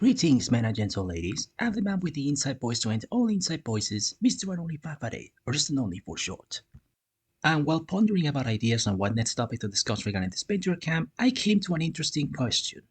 Greetings, men and gentle ladies. I'm the man with the inside voice to end all inside voices, Mr. and Only 5 or just an Only for short. And while pondering about ideas on what next topic to discuss regarding the Disventure camp, I came to an interesting question.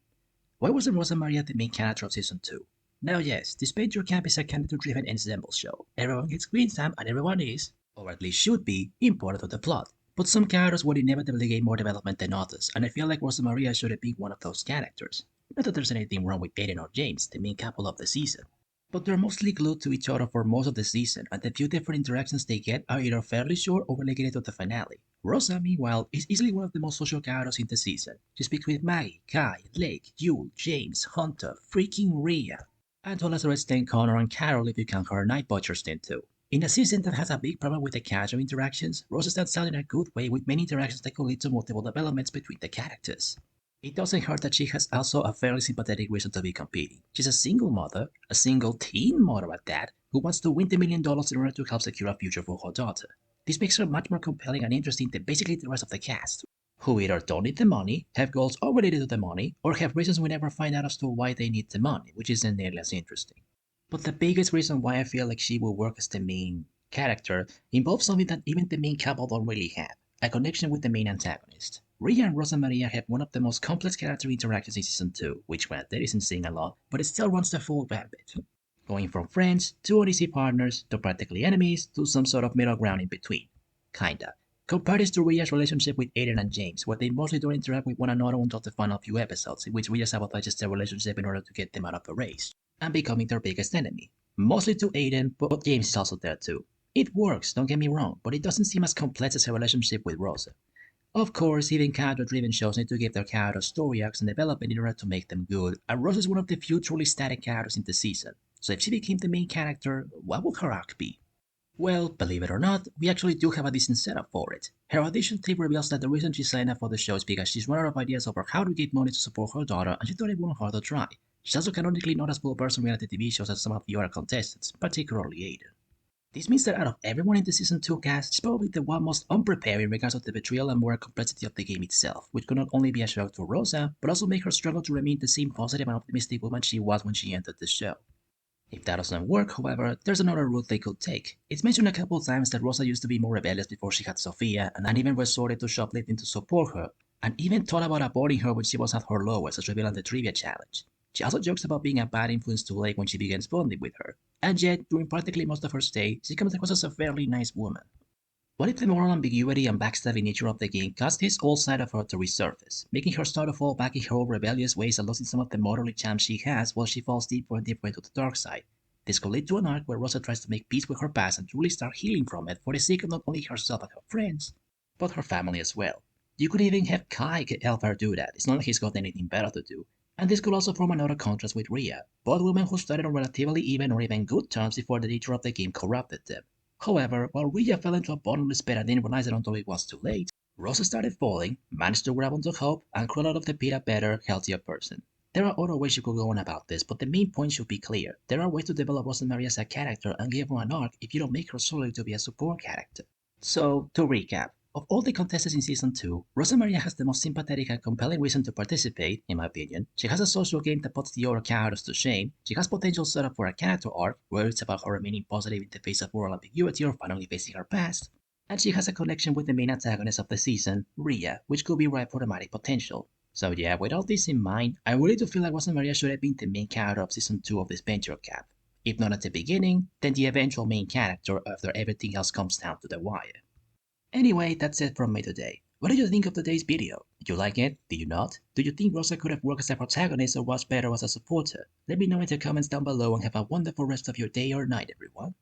Why wasn't Rosa Maria the main character of Season 2? Now yes, Disventure camp is a character-driven ensemble show. Everyone gets screen time and everyone is, or at least should be, important to the plot. But some characters will inevitably gain more development than others, and I feel like Rosa Maria should have been one of those characters. Not that there's anything wrong with Aiden or James, the main couple of the season, but they're mostly glued to each other for most of the season, and the few different interactions they get are either fairly short or relegated to the finale. Rosa, meanwhile, is easily one of the most social characters in the season. She speaks with Maggie, Kai, Blake, Yule, James, Hunter, freaking Rhea, and to a lesser extent Connor and Carol if you count her Night Butcher stint too. In a season that has a big problem with the casual interactions, Rosa stands out in a good way with many interactions that could lead to multiple developments between the characters. It doesn't hurt that she has also a fairly sympathetic reason to be competing. She's a single mother, a single teen mother at that, who wants to win the $1 million in order to help secure a future for her daughter. This makes her much more compelling and interesting than basically the rest of the cast, who either don't need the money, have goals unrelated to the money, or have reasons we never find out as to why they need the money, which isn't nearly as interesting. But the biggest reason why I feel like she will work as the main character involves something that even the main couple don't really have, a connection with the main antagonist. Riya and Rosa Maria have one of the most complex character interactions in Season 2, which granted isn't saying a lot, but it still runs the full gambit. Going from friends, to uneasy partners, to practically enemies, to some sort of middle ground in between. Kinda. Compare this to Riya's relationship with Aiden and James, where they mostly don't interact with one another until the final few episodes, in which Riya sabotages their relationship in order to get them out of the race, and becoming their biggest enemy. Mostly to Aiden, but James is also there too. It works, don't get me wrong, but it doesn't seem as complex as her relationship with Rosa. Of course, even character-driven shows need to give their characters story arcs and development in order to make them good, and Rosa is one of the few truly static characters in the season. So if she became the main character, what would her arc be? Well, believe it or not, we actually do have a decent setup for it. Her audition tape reveals that the reason she signed up for the show is because she's run out of ideas over how to get money to support her daughter and she thought it wouldn't hurt to try. She's also canonically not as well versed in reality TV shows as some of the other contestants, particularly Aiden. This means that out of everyone in the Season 2 cast, she's probably the one most unprepared in regards to the betrayal and moral complexity of the game itself, which could not only be a shock to Rosa, but also make her struggle to remain the same positive and optimistic woman she was when she entered the show. If that doesn't work, however, there's another route they could take. It's mentioned a couple times that Rosa used to be more rebellious before she had Sophia, and even resorted to shoplifting to support her, and even thought about aborting her when she was at her lowest, as revealed in the trivia challenge. She also jokes about being a bad influence to Blake when she begins bonding with her, and yet, during practically most of her stay, she comes across as a fairly nice woman. What if the moral ambiguity and backstabbing nature of the game caused this old side of her to resurface, making her start to fall back in her old rebellious ways and losing some of the morally charm she has while she falls deeper and deeper into the dark side? This could lead to an arc where Rosa tries to make peace with her past and truly start healing from it for the sake of not only herself and her friends, but her family as well. You could even have Kai help her do that, it's not like he's got anything better to do. And this could also form another contrast with Rhea, both women who started on relatively even or even good terms before the nature of the game corrupted them. However, while Rhea fell into a bottomless pit and didn't realize it until it was too late, Rosa started falling, managed to grab onto hope, and crawl out of the pit a better, healthier person. There are other ways you could go on about this, but the main point should be clear. There are ways to develop Rosa Maria as a character and give her an arc if you don't make her solely to be a support character. So, to recap, of all the contestants in Season 2, Rosa Maria has the most sympathetic and compelling reason to participate, in my opinion. She has a social game that puts the other characters to shame. She has potential set up for a character arc, where it's about her remaining positive in the face of moral ambiguity or finally facing her past. And she has a connection with the main antagonist of the season, Rhea, which could be ripe for dramatic potential. So yeah, with all this in mind, I really do feel like Rosa Maria should have been the main character of Season 2 of Disventure Cap. If not at the beginning, then the eventual main character after everything else comes down to the wire. Anyway, that's it from me today. What did you think of today's video? Did you like it? Did you not? Do you think Rosa could have worked as a protagonist or was better as a supporter? Let me know in the comments down below and have a wonderful rest of your day or night, everyone.